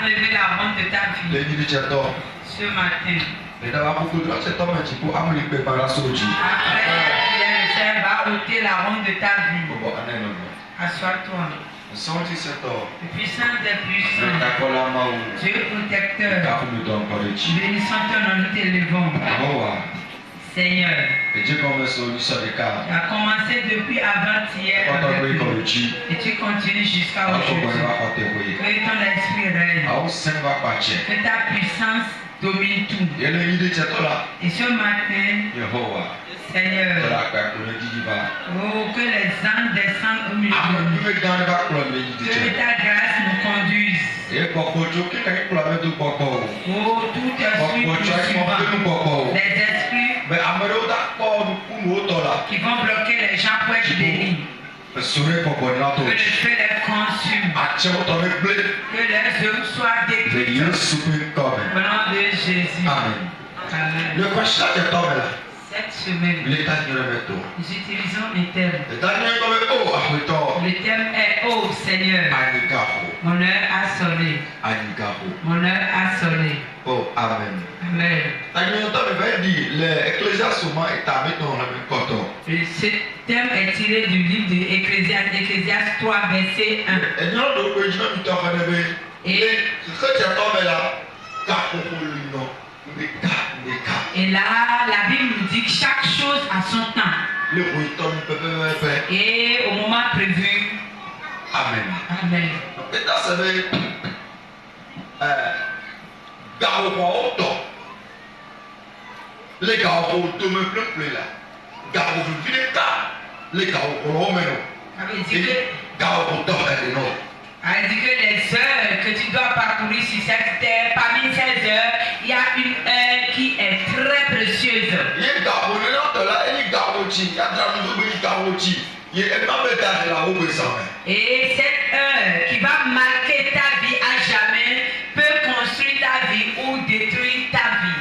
Lever la honte de ta vie. Ce matin. Après, le Seigneur va ôter la honte de ta vie. Assois-toi. Le puissant des puissants. Dieu protecteur. Bénissons ton nom, nous t'élevons. Seigneur, tu as commencé depuis avant-hier et tu continues jusqu'à aujourd'hui. Que ton esprit règne, que ta puissance domine tout. Et ce matin, Seigneur, oh, que les anges descendent au milieu de nous, que ta grâce nous conduise. Oh, tout esprit poursuivant, les esprits qui vont bloquer les gens pour être bénis. Que le feu les consume. Que les œuvres soient détruites. Au nom de Jésus. Amen. Amen. Cette semaine, nous utilisons un thème. Le thème est Oh Seigneur, mon heure a sonné. Mon heure a sonné. Oh, Amen. Amen. Ce thème est tiré du livre de Ecclésiaste 3, verset 1. Et là, la Bible nous dit que chaque chose a son temps. Et au moment prévu. Amen. Amen. Les gars, on te me plaît là. Gars, on veut les gars. Les gars, on remène. Elle dit que les heures que tu dois parcourir sur cette terre, parmi ces heures, il y a une heure qui est très précieuse. Et cette heure qui va marquer ta vie à jamais peut construire ta vie ou détruire ta vie.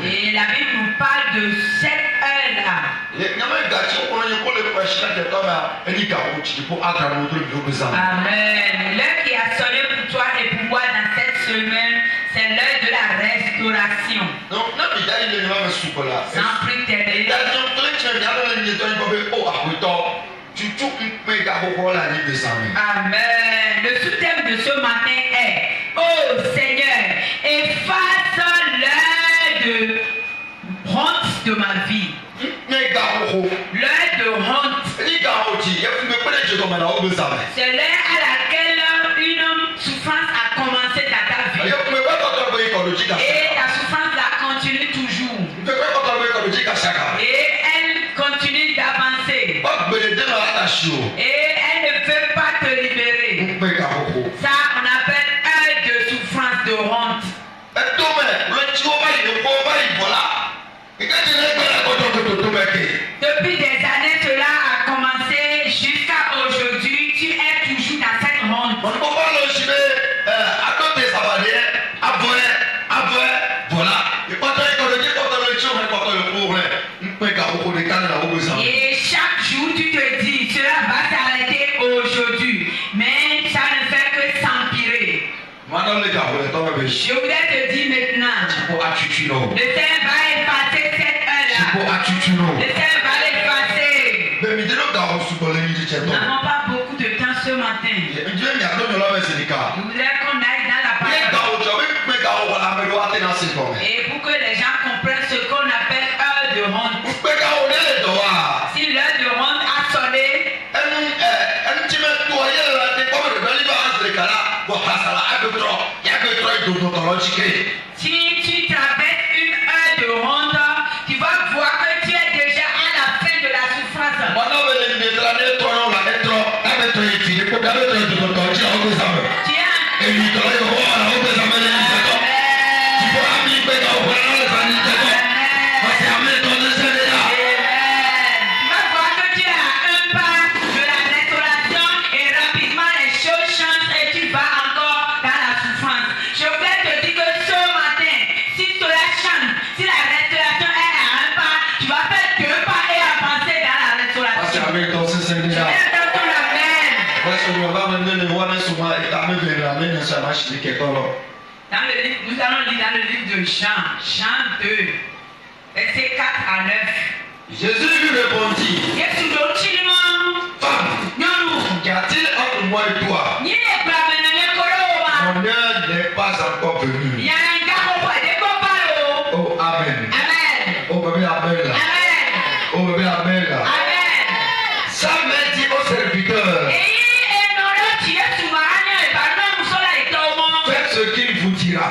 Et la Bible nous parle de cette heure-là. Amen. L'heure qui a sonné pour toi et pour moi dans cette semaine, C'est l'heure de la restauration. Donc, Sans prétéré. Amen. Le sous-thème de ce matin est: oh Seigneur, efface l'heure de honte de ma vie. L'heure de honte. C'est l'heure à laquelle une souffrance a commencé dans ta vie. Et la souffrance la continue toujours. Et elle continue d'avancer. Et elle ne veut pas te libérer. Ça, on appelle heure de souffrance, de honte. Depuis des années, cela a commencé jusqu'à aujourd'hui. Tu es toujours dans cette honte. Et chaque jour, tu te dis, cela va s'arrêter aujourd'hui. Mais ça ne fait que s'empirer. Je voudrais te dire maintenant, le Seigneur va effacer cette heure-là. Le Seigneur va l'effacer. Nous n'avons pas beaucoup de temps ce matin. Je voudrais qu'on aille dans la parole. Et pour que les gens comprennent ce qu'on appelle heure de honte. Si l'heure de honte a sonné, si tu traverses une heure de honte, tu vas voir que tu es déjà à la fin de la souffrance. Nous allons lire dans le livre de Jean, Jean 2, versets 4 à 9. Jésus lui répondit: femme, qu'y a-t-il entre moi et toi? Mon heure n'est pas encore venue. Oh, amen. Oh, bébé, amen là. Oh, bébé, amen là. Ça m'a dit au serviteur: faites ce qu'il vous dira.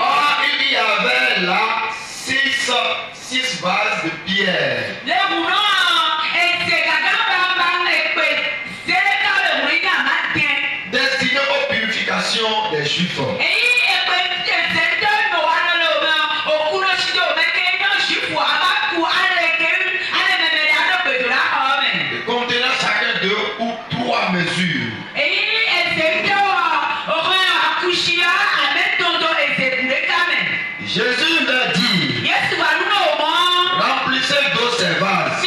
Or, il y avait là six vases de pierre destinés aux purifications des Juifs. Contenant chacun 2 ou 3 mesures. Jésus leur dit: remplissez d'eau ces vases.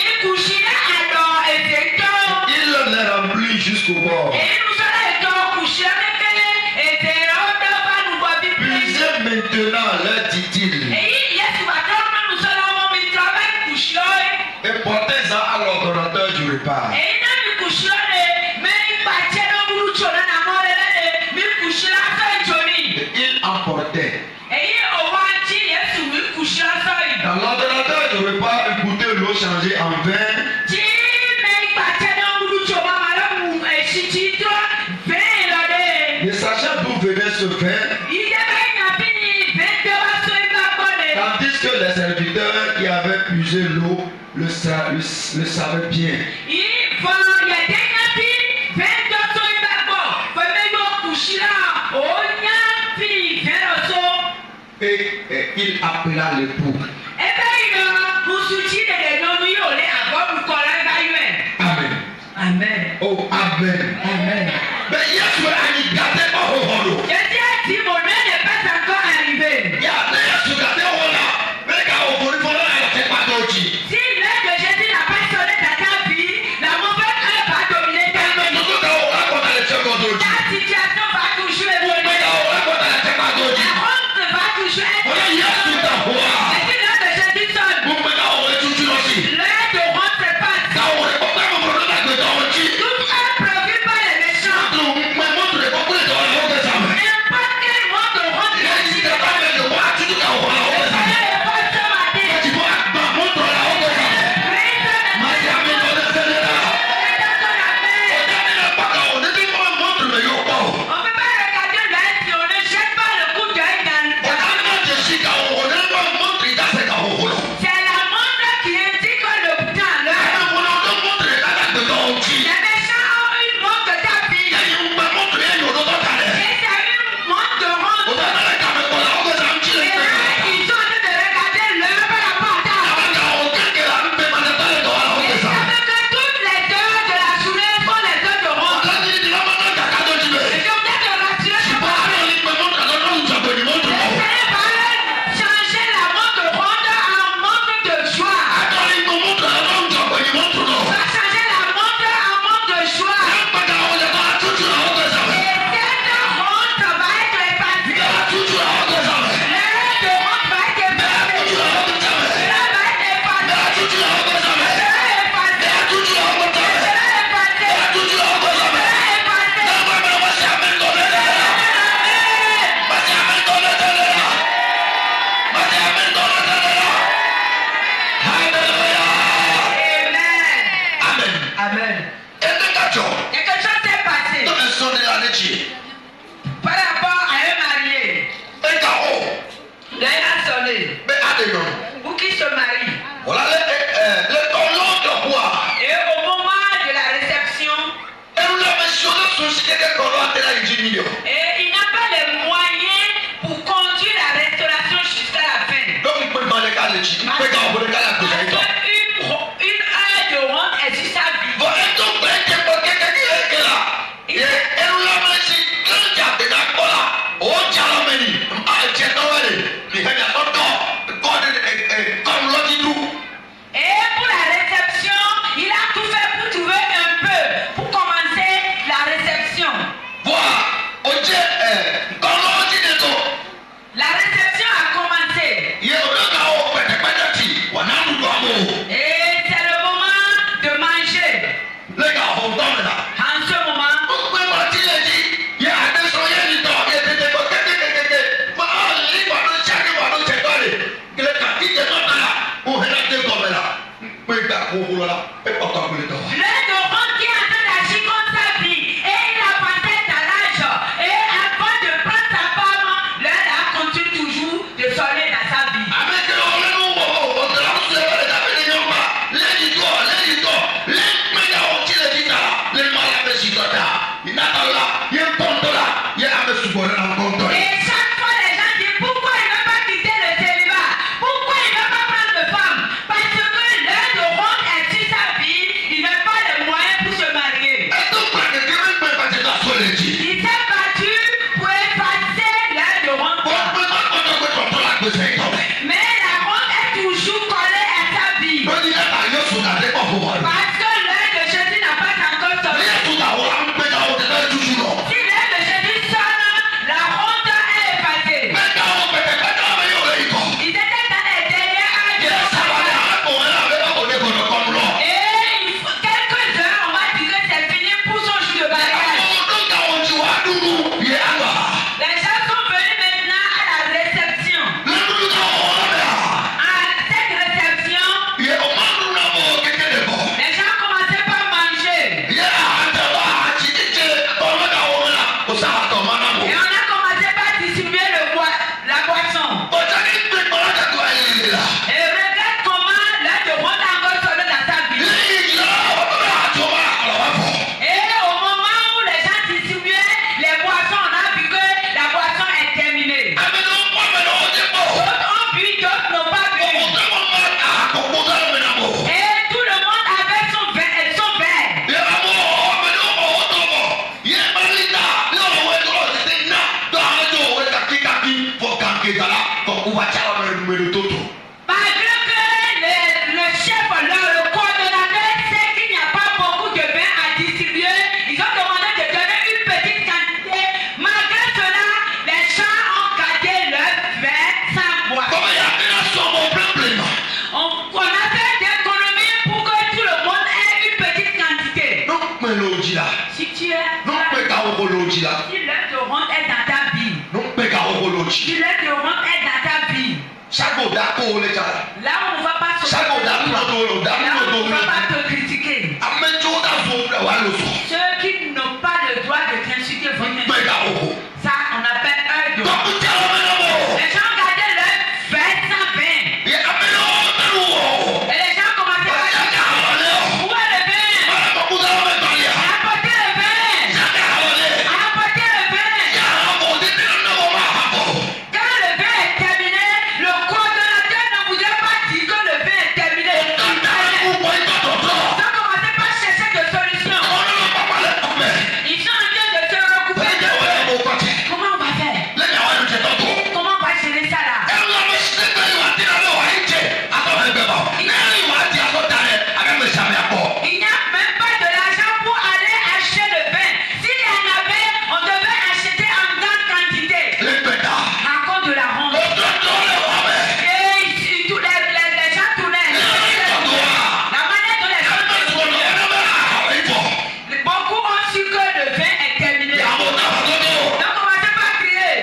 Il les remplit jusqu'au bord. Puisez maintenant, leur dit-il, et portez-en à l'ordonnateur du repas. Et il emportait. Dans l'ordonnateur du repas, il goûtait l'eau changée en vin. Ne sachant d'où venait ce vin, tandis que les serviteurs qui avaient puisé l'eau le savaient bien. Et il appela l'époux. Amen. Amen. Oh, amen. Amen. Mais il y a ce qu'il a gardé au rôle. Je t'ai dit, mon œil n'est pas encore arrivé. Il y a ce qu'il a gardé au rôle. Mais quand on veut, il faut aller pas d'autres. Si l'heure de Jésus n'a pas sonné dans ta vie, la mauvaise heure va dominer ta vie. La situation va toujours Malgré que le chef, le coordonnateur sait qu'il n'y a pas beaucoup de vin à distribuer, ils ont demandé de donner une petite quantité. Malgré cela, les gens ont gardé leur vin sans boire. On a fait des économies pour que tout le monde ait une petite quantité. Si tu es... Si l'heure de ronde est dans ta vie, si l'heure de ronde est dans ta vie, là où on ne va pas se là où on ne va pas te critiquer. Ceux qui n'ont pas le droit de t'insulter vont t'insulter. Ça, on appelle un de ronde. Les gens gardaient leur vin sans vin. Et les gens commençaient à dire, où est le vin? Apportez le vin. Apportez le vin. Quand le vin est terminé, le coordonnateur ne voudrait pas dire que le vin est terminé. Ils ont commencé par chercher des solutions. Ils sont en train de se recouper. Comment on va faire? Comment on va gérer ça là? Il n'y a même pas de l'argent pour aller acheter le vin. S'il y en avait, on devait acheter en grande quantité. À cause de la honte. Et les gens tournaient. La manière dont les gens tournaient. Beaucoup ont su que le vin est terminé. Donc on va pas crier.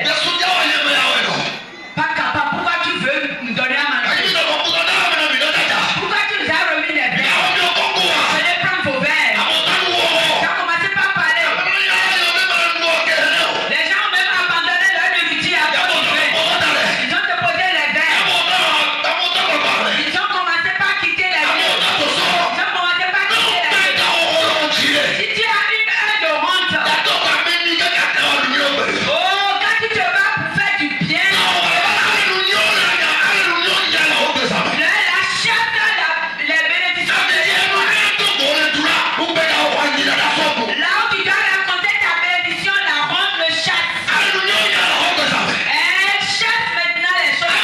Pas capable. Pourquoi tu veux nous donner à manger? Pourquoi tu nous as remis les verres? Venez prendre vos verres. Donc commencez par parler. Les gens ont même abandonné leur nourriture à cause du vin. Ils ont déposé les verres. Ils ont commencé par quitter les verres. Ils ont commencé par quitter les verres. Si tu as une heure de honte, oh, quand tu te bats pour faire du bien, les bénédictions. Là où tu dois raconter ta bénédiction, la honte le chasse. Elle chasse maintenant les choses.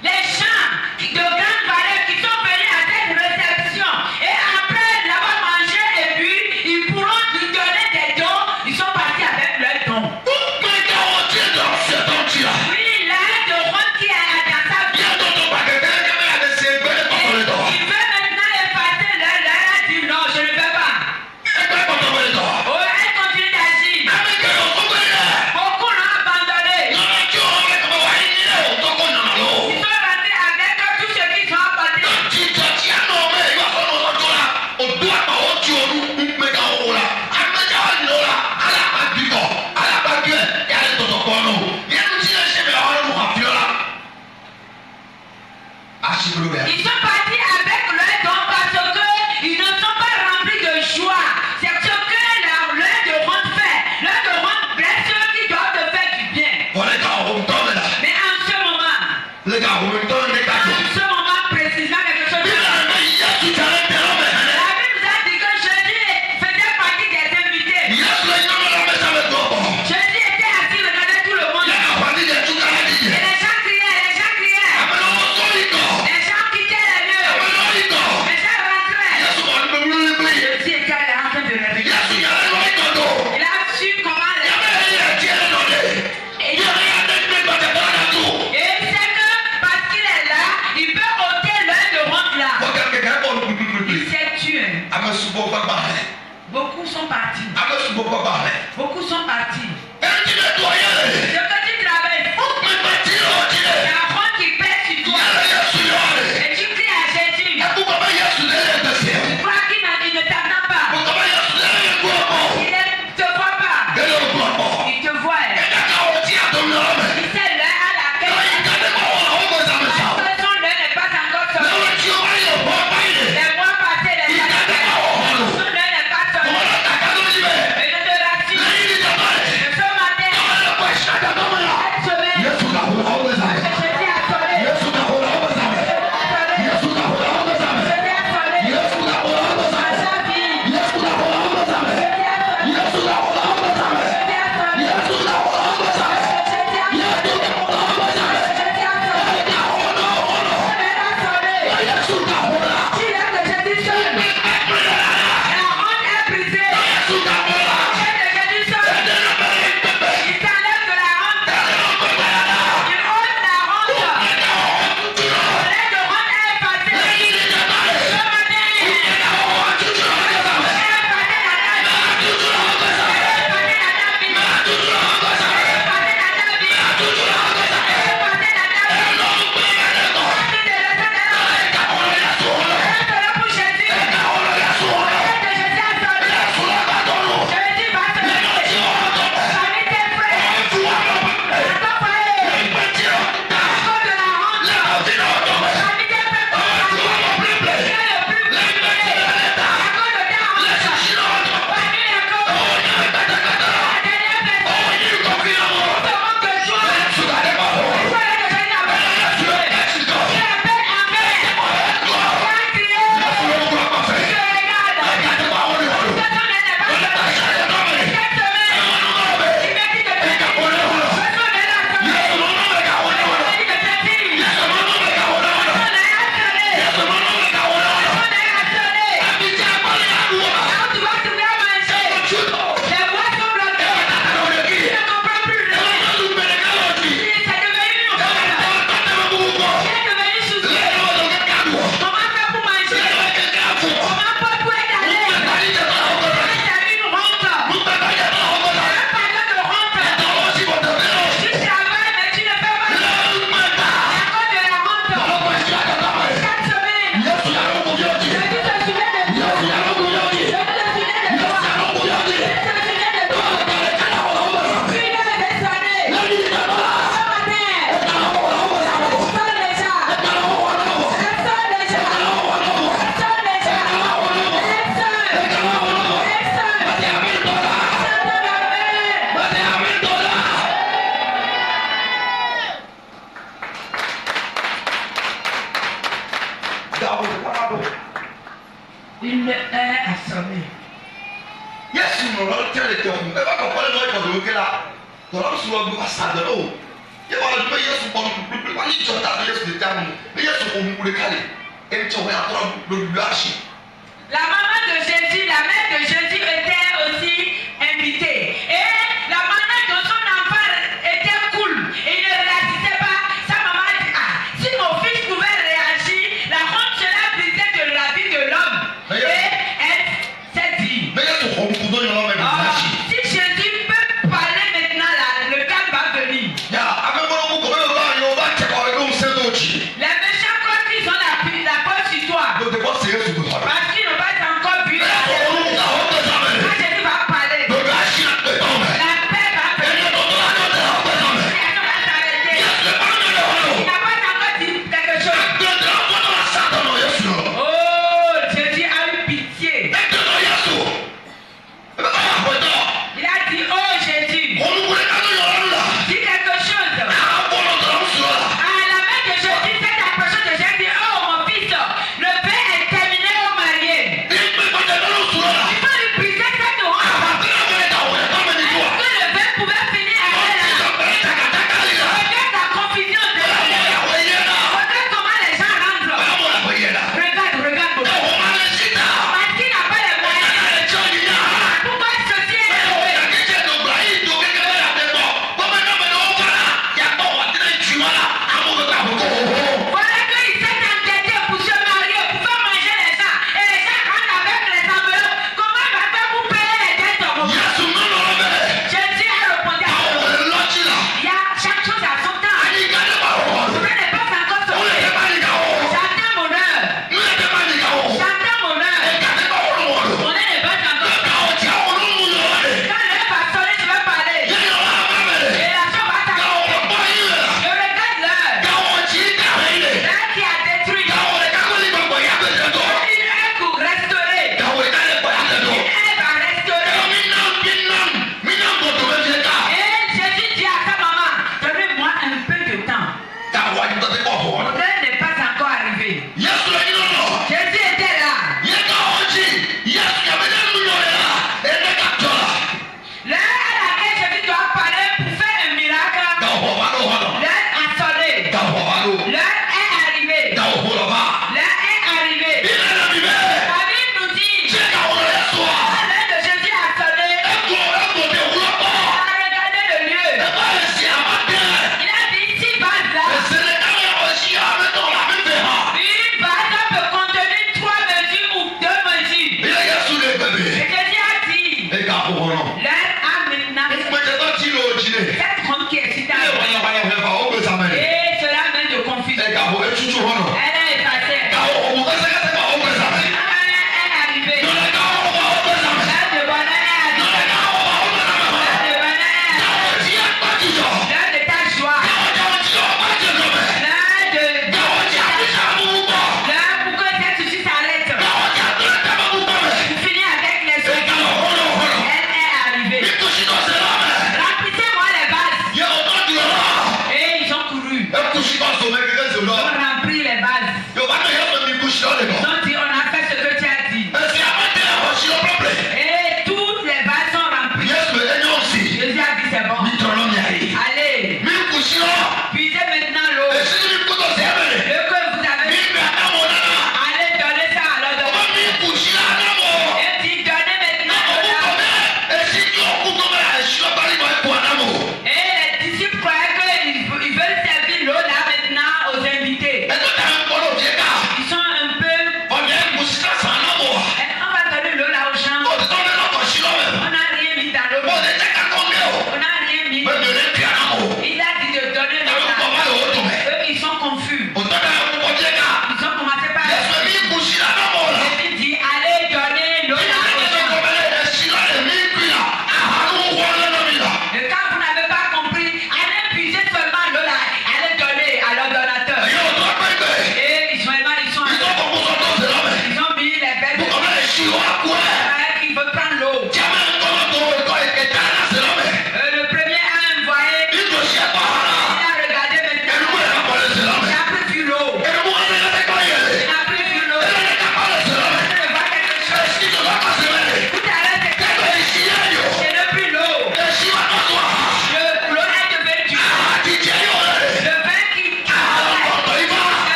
Les gens de grande valeur qui sont venus à cette réception et après l'avoir mangé et bu, ils pourront lui donner des dons. Ils sont partis avec leurs dons. Oui, la haine de honte qui est dans sa vie. Il veut maintenant effacer leur a dit non, je ne veux pas. Oh, elle continue d'agir. Beaucoup l'ont abandonné. Ils sont rentrés avec tout ce qu'ils ont apporté. Ils sont partis avec leurs dons parce qu'ils ne sont pas remplis de joie. C'est ce que leur de honte fait. Leur de honte blesse ceux qui doivent te faire du bien. Mais en ce moment précisément, quelque chose de... La Bible nous a dit que Jésus faisait partie des invités. Jésus était assis, regardait tout le monde. Et les gens criaient. Les gens quittaient les lieux. Les gens rentraient. Jésus était en train de réveiller. Il a su comment les... Et il sait que parce qu'il est là, il peut ôter l'heure de honte là. Il s'est tué. Beaucoup sont partis. Beaucoup sont partis. Ce que tu traverses, la honte qui pèse sur toi. Et tu cries à Jésus. Tu crois qu'il ne t'attend pas. Il ne te voit pas. Il te voit. Il sait l'heure à laquelle son l'heure n'est pas encore sortie. Les mois passés, les années, son l'heure n'est pas sortie. Et je te rassure, ce matin, Il est assommé. Yes, you know, I'll tell it to him. Never go follow the way to la. The Lord will go aside the road. You want to pay yes to one. When you just have yes to the town, yes to one who will carry. And so we are going to blush. La maman de Jésus, la mère de Jésus était aussi invitée. Et la maman de son enfant était cool. Il ne réagissait pas. Sa maman dit, si mon fils pouvait réagir, la honte serait brisée de la vie de l'homme. Et elle s'est dit, si Jésus peut parler maintenant, là, le calme va venir. Les méchants quand ils ont la porte sur toi. Parce qu'ils n'ont pas encore vu la terre. Quand Jésus va parler, la paix va venir. Elle va s'arrêter. Il n'a pas encore dit quelque chose. Oh, Jésus a eu pitié. Il a dit, oh Jésus, dis quelque chose. La mère de Jésus s'est approchée de Jésus. Dit, oh mon fils, le pain est terminé au marié. Il faut lui briser cette honte. Est-ce que le pain pouvait finir avec la... Regarde la confusion de la terre. Regarde comment les gens rentrent. Regarde mon frère. Parce qu'il n'a pas les moyens. Pourquoi ceci est élevé? Voilà qu'il s'est entêté pour se marier, pour faire manger les gens. Et les gens rentrent avec les enveloppes. Comment il va faire pour payer les dettes? Jésus a répondu à eux. Il y a chaque chose à son temps. Ce n'est pas encore sauvé. J'attends mon heure. J'attends mon heure. On n'est pas encore sauvé. Quand l'heure va sonner, je vais parler. Et la chose va s'arrêter. Je regarde l'heure. L'heure qui a détruit. Une heure pour restaurer. Une heure va restaurer. Et Jésus dit à sa maman, donnez-moi un peu de temps. Mon heure n'est pas encore arrivée. Jésus était là. L'heure à laquelle Jésus doit parler pour faire un miracle, l'heure a sonné. L'heure est arrivée. L'heure est arrivée. La Bible nous dit, quand l'heure de Jésus a sonné, il a regardé le lieu. Il a dit, 6 vases là, une vase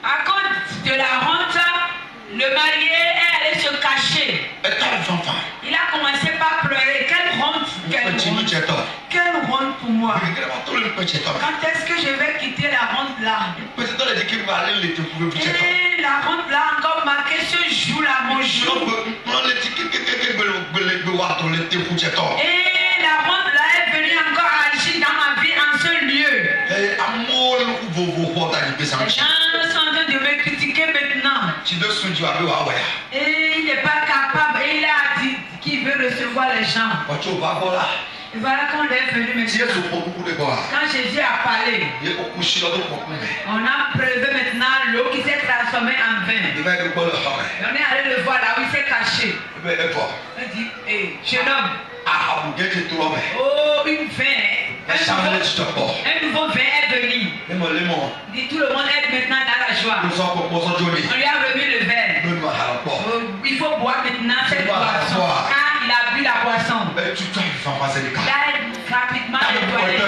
À cause de la honte, le marié est allé se cacher. Il a commencé par pleurer. Quelle honte, quelle honte pour moi. Quand est-ce que je vais quitter la honte là? Et la honte là encore marqué ce jour-là, mon jour. Et la honte là est venue encore agir dans ma vie en ce lieu. Les gens sont en train de me critiquer maintenant. Et il n'est pas capable. Et il a dit qu'il veut recevoir les gens. Et voilà quand on est venu maintenant. Quand Jésus a parlé, on a prélevé maintenant l'eau qui s'est transformée en vin. Et on est allé le voir là où il s'est caché. Il dit, hé, jeune homme. Oh, une vin. Un nouveau vin est venu. Il dit, tout le monde est maintenant dans la joie. On lui a remis le verre. Il faut boire maintenant cette boisson. Quand il a bu la boisson, il a rapidement nettoyé.